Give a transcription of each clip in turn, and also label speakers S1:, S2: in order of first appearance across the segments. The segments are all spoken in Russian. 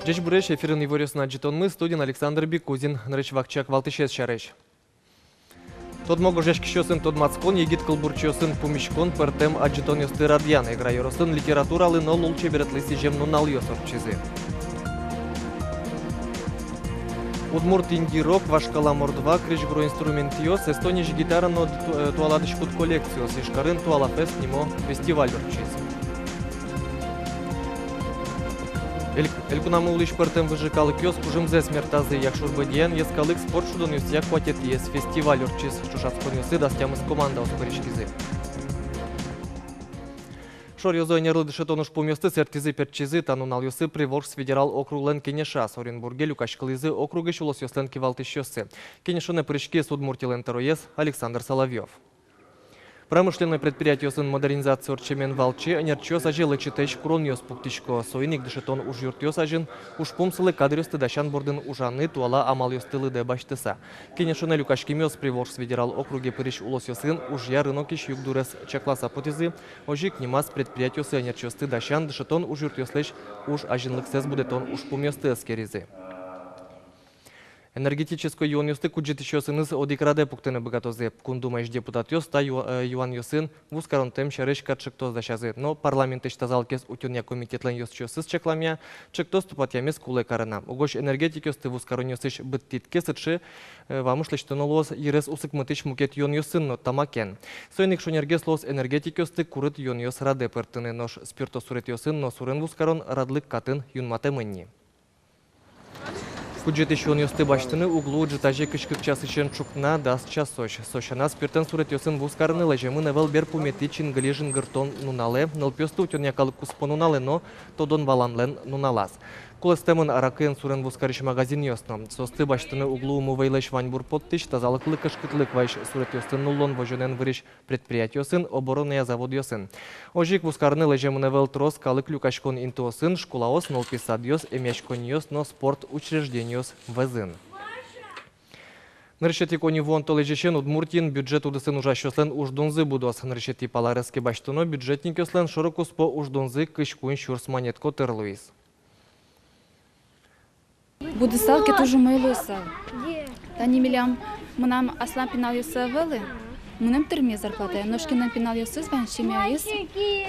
S1: Джеч буреш эфирын иворёсына джитонмы студен Александр Бекузин, наречвакчак валтышес шареш. Тод могу жеш кишёсын тод мацкон, егит кылбурчёсын пумишкон, пертем аджитон ёсты радьян, игра ёросын литературалы, но лулче беретлыси жемну нал ёсор чизы. Удмурт инди-рок, вашкала мордва, крыжгро инструмент ёс, эстониш гитара, но туаладышкут коллекциос, ишкарын туалафест нимо фестиваль чиз. Элькунамы улиш пертем выжикалы кёс, кужым зэс мертазы якшурбадиян, ескалык спорт шудон юсяк хватит ес фестиваль урчиз, шушацкон юсы, дастямыз команда успоришкизы. Шор ёзой нерлы дышетон уж помёсты сертизы перчизы, танунал юсы Приволжск федерал округлен Кенеша, Оренбурге люкашкалызы округы шулос ёслен кивалтыш ёсы. Кенешоне прыжки судмуртилен тароес Александр Соловьев. Промышленное предприятие сын модернизации орчемен валчи, анерчёс ажелы читач крон ёс пуктичко, соиник дышетон уж юртёс ажин, уж помсылы кадрёсты дащан бордын ужаны туала амал ёстылы де баштыса. Кенешоне люкашкимёс Приволжск федерал округе пырыш улос ёсын, уж я рынокиш югдурес чакласа потезы, ожик немас предприятие сы анерчёсты дащан дышетон уж юртёслеш, уж ажинлык сез будетон уж помёсты эскеризы. Энергетической юан ёсты куджети шёсыныз одикраде пуктыны богатозе. Кундумаеш депутат ёста юан ёсын вускарон тем шареш катшыктоз дашазы. Но парламент иштазал кес утюня комитетлен ёс шёсыз чекламя, чектоз тупат ямес куле карана. Угош энергетик ёсты вускарон ёсыш быттит кесытши, вамышлештонолоз ерес усык мытыш мукет юан ёсын но тамакен. Сойник шонергес лоз энергетик ёсты курыт юан ёс раде пыртыны нош спирто сурет ёсын, но сурен вускарон радлык катын юнмате мынни. Куджети шон ёсты баштыны углу джитаже кышкык час ишен чукна даст часош. Сошана спиртен сурет ёсын вускарны лежемы невел бер пумети чингалежин гыртон нунале, нылпёсты утён якалык куспо нунале, но тодон валанлен нуналас. Кулестемын аракын сурен вускариш магазин ёсно. Состы баштыны углу умывайлеш ваньбур подтыш, тазалыклы кышкытлык вайш сурет ёстын нуллон вожонен выриш предприятие ёсын, оборонная завод ёсын. Ожик вускарны лежемы невел трос калык люкашкон интуосын, школаос, нолписад ёс, эмешкон ёс, но спорт учреждение везин. Наришети кони вон толежешен Удмуртин бюджет удысын ужащослен уждунзы будос. Наришети паларески баштуно бюджетник ёслен широкус по уждунзы кышкуин шурс монетко терлуис.
S2: Будысал кетужу мейлуйсал. Тани милям мынам аслан пинал ёсы вэлы. Мынам тырме зарплата. Ножкинам пинал ёсыз ван шемяйыз.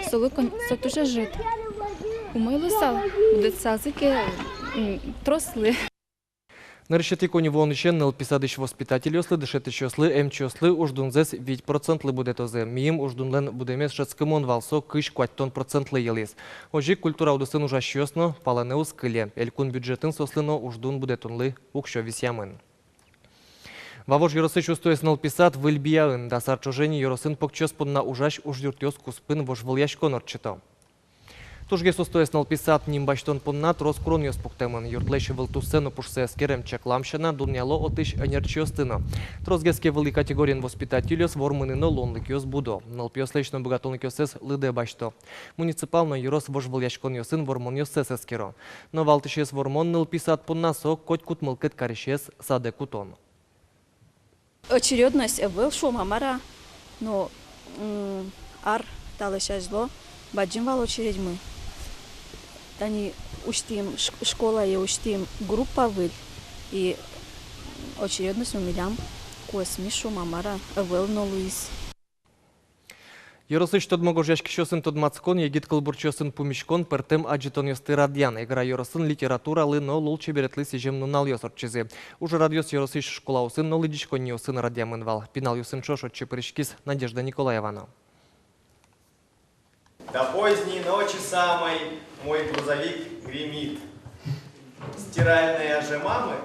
S2: Солы кон сотуша жит. Умейлуйсал. Будысалзы ке трослы.
S1: Наришети кони вон ишен нылписадыш воспитатель ёслы, дышетыш ёслы, эмчёслы уждунзес 5% будетозе. Миим уждунлен будемес шацкымон валсо кыш куаттон процентлы елес. Ожик культура удысын ужаш ёсно, паланеус кыле. Элькун бюджетын сослыно уждун будетонлы укшо висямын. Вавож ёросы чувствуес нылписат выльбияын, да сарчожени ёросын покчёс подна ужаш уждюртёс куспын вож выльяшкон орчето. Тужге состоес нылписат нимбаштон поннат роскрон ёс пуктемын. Юртлеши вылтусену пушсе эскерем чекламшана дуняло отыш энерчиостыно. Трозгеске вылы категориян воспитателёс вормыныно лонлык ёс будо. Нылпиослечно богатонлык ёсес лыде башто. Муниципално юрос вож выльяшкон ёсын вормон ёсес эскеро. Но валтышес вормон нылписат поннасо коть кутмылкыт каришес саде кутон.
S3: Очередность был шумамара, но ар талышажло. Баджим вал очередь мы. Они учтим школа и учтим группа выл. И очередность мы милям космишу мамара вел но Луис.
S1: Ёросыш тод могу жешки шосын тод мацкон, егит кылбурчосын пумишкон, пертем аджитон ёсты радьян. Игра ёросын литература лы, но лулче беретлы сижем нунал ёсор чизе. Уже радиос ёросыш школа усын, но лидичкон ёсын радьямын вал. Пинал ёсын шошот чепырышкис Надежда Николаевна.
S4: До поздней ночи самой мой грузовик гремит. Стиральные же мамы,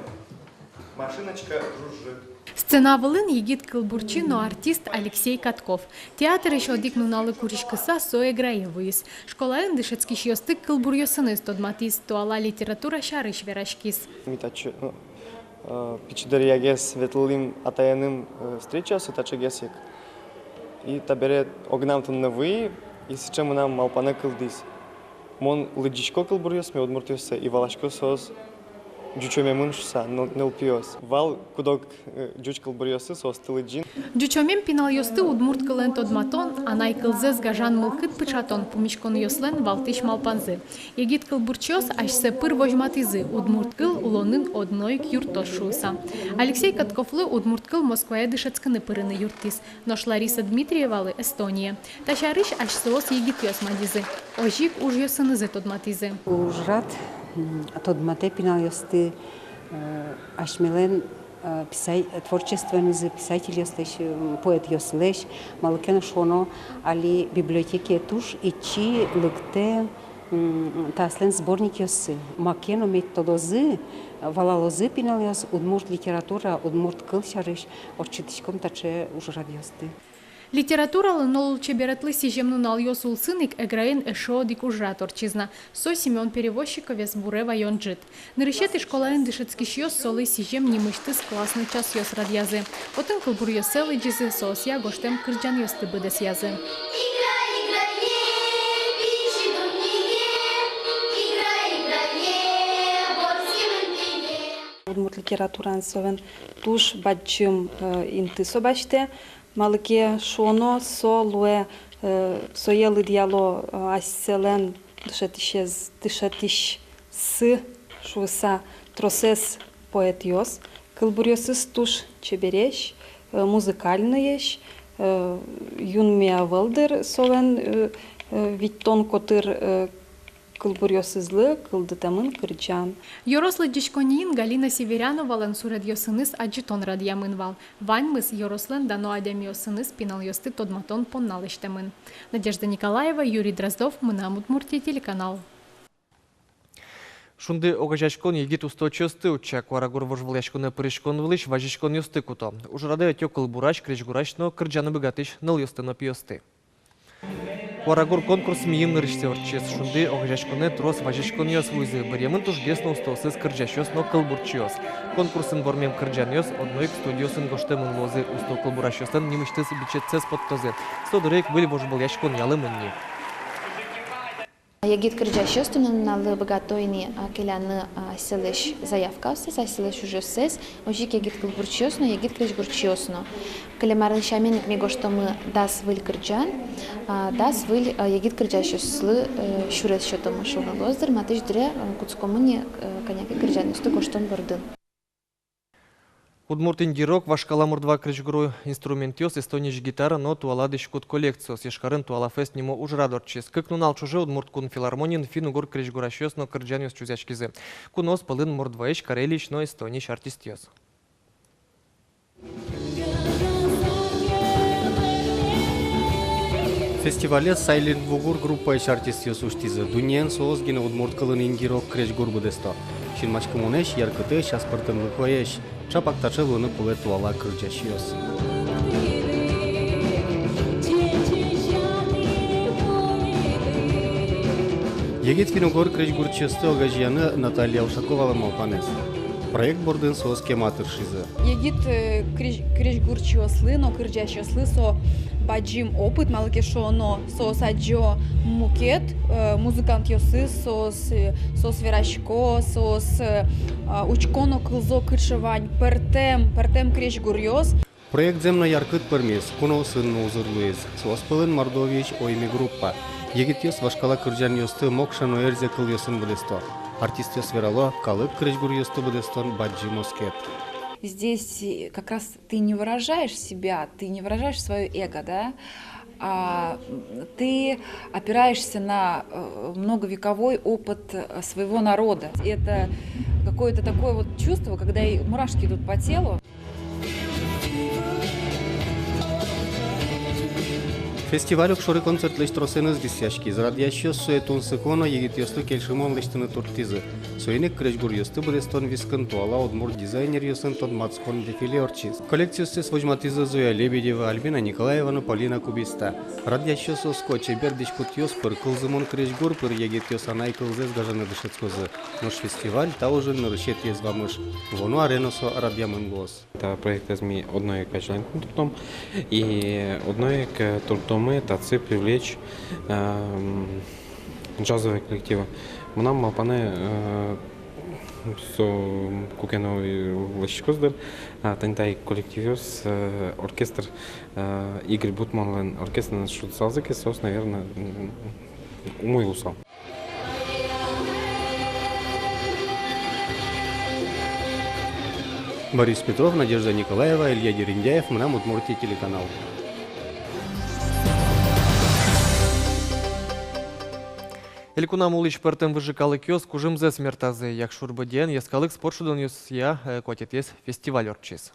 S4: машиночка жужжит.
S5: Сцена вылын егит кылбурчи, но артист Алексей Катков. Театр еще дикнуналы куришкыса со играевыйс. Школа дышецкий ёстык кылбур ёсыныз тодматис, туала литература шарыш верашкис.
S6: Митачу пичдер ягес светлым атаяным встречался тачагесик. И табере огнамтын навы. И с чем нам малпана кылдис. Мон лыджичко кылбур ёсме, удмурт ёссе, и валашко соз Джучомемын шуса, нелпиос. Вал кудок джуч кылбурьосы состылы джин.
S5: Джучомем пинал йосты удмурт кылен тодматон, анай кылзез гажан мылкыт пычатон пумичкон йослен валтыш малпанзы. Егит кылбурчос ашсе пыр вожматизы, удмурт кыл улонын одной юртос шуса. Алексей Каткофлы удмурт кыл Москвая дышецкыны пырыны юртис, нош Лариса Дмитриевалы Эстония. Ташарыш ашсоос егит йос мадизы, ожик уж йосынызы тодматизы.
S7: Ужрат тодмате пинал йосты ашмелен творчественный писатель йослеш, поэт йослеш, малыкен шоно али библиотеки туш ичи лыкте таслен сборник йосы. Макено методозы, валалозы пинал йос, удмурт литература, удмурт кыл шарыш, орчитышком таче ужрат йосты.
S5: Литературалы нолул чеберетлы сижемнун ал йосул сынык эграин эшодик ужрат орчизна. Со Семен Перевозчиковес буре вайон джит. Нырышет и школаин дышецкиш йос солы сижем немыштыс классный час йос рад язы. Отын кылбур йоселы джизы соосья гоштем кырджан йосты быдес язы.
S8: Удмурт литературан совен туш баджим инты собачте. Малыке шоно со луэ соелы диало асселен дышатиш с шуса тросес поэтиос кылбурьосыз туш чебереш музыкальныеш юнмия вылдыр совен виттон котыр кылбурьосызлы кылдытамын кырджан.
S5: Йорослы дишконин Галина Северянова лен суред йосыныз аджитон радиамын вал. Ваньмыз Йорослен дано адем йосыныз пинал йосты тодматон понналыштамын. Надежда Николаева, Юрий Дроздов, Мына Удмуртия, телеканал.
S1: Шунды огажачкон егит устойчивости учак варагур вожвляшконы пырышкон вылыш важичкон йосты куто. Ужраде отёкыл бурач кречгурач, но кырджаны богатыш ныл йосты но пьосты. Варагур конкурс миим нырыште орчес. Шунды огажачконы трос важичкон йос вуйзы. Баремын туш десно устосыз кырджачос, но кылбурчиос. Конкурсын вормем кырджан йос, одной к студиосын гоштемын лозы. Усто кылбурачостан немыштыз бичетсез подтозе. Стодырек были вожвляшкон ялы мынни.
S9: Егит кырджащос тунналы богатойни келяны селеш заявкасы, селеш уже сес, ожик егит кылбурчиос, но егит кречгурчиос, но келемарын шаменик мегоштомы дас выль кырджан, дас выль егит кырджащос слы шурес шотомы шугалоздыр, матыш дре куцкомыни коняки кырджан усты гоштон бордын.
S1: Удмурт индирок вашкаламур два кречгру инструментиос эстониш гитара, но туаладыш кут коллекциос. Ешкарын туалафест нимо ужрадорчес. Как нунал чуже удмурт кун филармонин финугур кречгуращос, но кырджаниос чузячкизе. Кунос пылын мурдваиш карелич, но эстониш артистиос.
S10: Фестивале Сайлент Вугур группа иш артистиос уштизы. Дуньен соозгина удмурт кылын индирок кречгур будесто. Шинмачкамунеш яркыты шаспыртын лыкоеш. Чапактачы лыны пылы туала кырджащиос. Егит финугор кречгурчесты огажьяны Наталья Ушакова малпанес. Проект бордын соос кематыршизы.
S11: Егит кречгурчиослы, но кырджащиослы со баджим опыт малыке шоно соос аджо мукет, музыкант йосы соос верашко, соос учконо кылзо кыршывань, пертем кречгурьос.
S10: Проект земно яркыт пырмес, куно сынны узырлыез. Соос пылын Мордович ойми группа. Егит йос вашкала кырджан йосты мокшано эрзе кыл йосын будесто. Артист йос верало, калык кречгур йосты будестон баджи москет.
S12: Здесь как раз ты не выражаешь себя, ты не выражаешь свое эго, да? Ты опираешься на многовековой опыт своего народа. Это какое-то такое вот чувство, когда и мурашки идут по телу.
S10: Фестиваль шоры концерт лишь тросеныз десяшки. Зарадящие суетун сыкона егит йосты кельшимон лиштыны туртизы. Суенек кречгур йосты будестон вискын туала удмурт дизайнер йосын тон мацкон дефиле орчиз. Коллекциясы свожматизы Зоя Лебедева, Альбина Николаевна, Полина Кубиста. Радящие соско чебердич кут йос пыр кылзымон кречгур пыр егит йосанай кылзез гажаны дышецкозы. Нож фестиваль та уже нарышет езвамыш. Вону ареносо радьямын голос.
S13: Это проект СМИ одной качелен туртом и одной к туртом это цель привлечь джазовые коллективы. Нам малпаны со кукено лешкоздер, тантай коллективиос оркестр Игорь Бутманлен оркестр на шутсалзыке, сос, наверное, умой усал.
S10: Борис Петров, Надежда Николаева, Илья Дериндяев, Мнам Удмуртия телеканал.
S1: Елькунам улич пертем выжикалы киоск ужимзе смертазы, як шурбаден, яскалык спортшудон юсия котетес фестиваль орчис.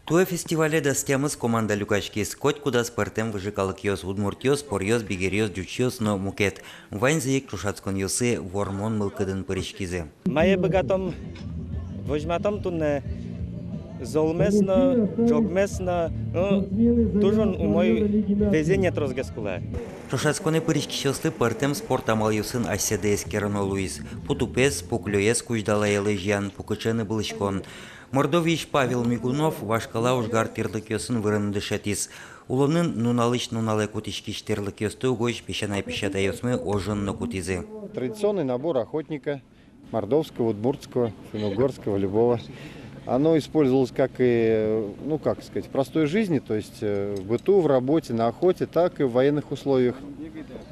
S14: Туе фестивале дастямыз команда люкачкес коть, куда спортем выжикалык йос удмуртиос, порьос, бигериос, дючиос, но мукет. Ваньзеек трушацкон йосы, вормон мылкыдын паришкизе.
S15: Мае богатом возьматом тунне золмесно, джогмесно, тужон у мой везение трозгескуле.
S14: Трушацконе паришкиослы пертем спорт амал йосын аседеес керано Луис. Путупес, пуклюес, кучдала ележьян, пукачены былышкон. Мордович Павел Мигунов вашкала ужгар тирлык йосын вырынды шатис. Улонын нуналыш нунале кутишкиш тирлык йосты угоч пешанай пешата йосмы ожынны кутизы.
S16: Традиционный набор охотника, мордовского, удмуртского, финно-угорского, любого. Оно использовалось как и, как сказать, в простой жизни, то есть в быту, в работе, на охоте, так и в военных условиях.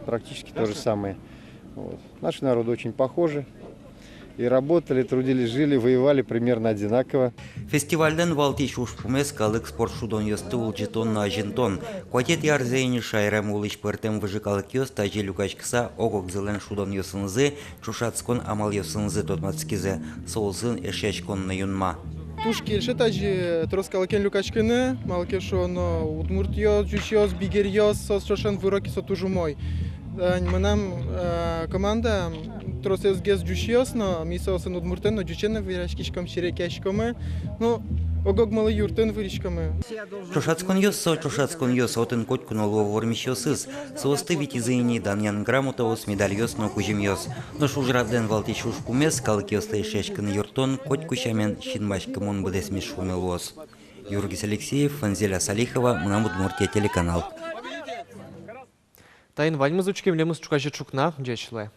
S16: Практически то же самое. Вот. Наши народы очень похожи. И работали, трудились, жили, воевали примерно одинаково.
S14: Фестивальден валтиш ушпумес калык спорт шудон йосты улжитон на ажинтон. Кватет ярзейни шайрем улыш пертем выжикалык йос тажи люкачкса огок зелен шудон йосынзы, чушацкон амал йосынзы тотмацкизе, соусын эшячкон на юнма.
S17: Туш келші тажи троскалыкен люкачкыны, малке шоно удмуртиос, джучиос, бигериос, сос шошен выроки со тужу мой. Манам команда тросес гез джучиос, но мисосын удмуртен, но джучены вырашкишком черекешкомы, но огог малы юртен вырашкомы.
S14: Чушацкон йос отын котькун олуо вормищосыз, соосты витизейни даньян грамотовос медаль йос, но кужим йос. Но шужраден валтиш ушпумес, калык йосты шешкын юртон, котькущамен шинбашкымон будесмиш шумелуос. Юргис Алексеев, Фанзеля Салихова, Мнам Удмуртия телеканал.
S1: Тайн вальмыз учкем лемыз чукажет шукна, джечле.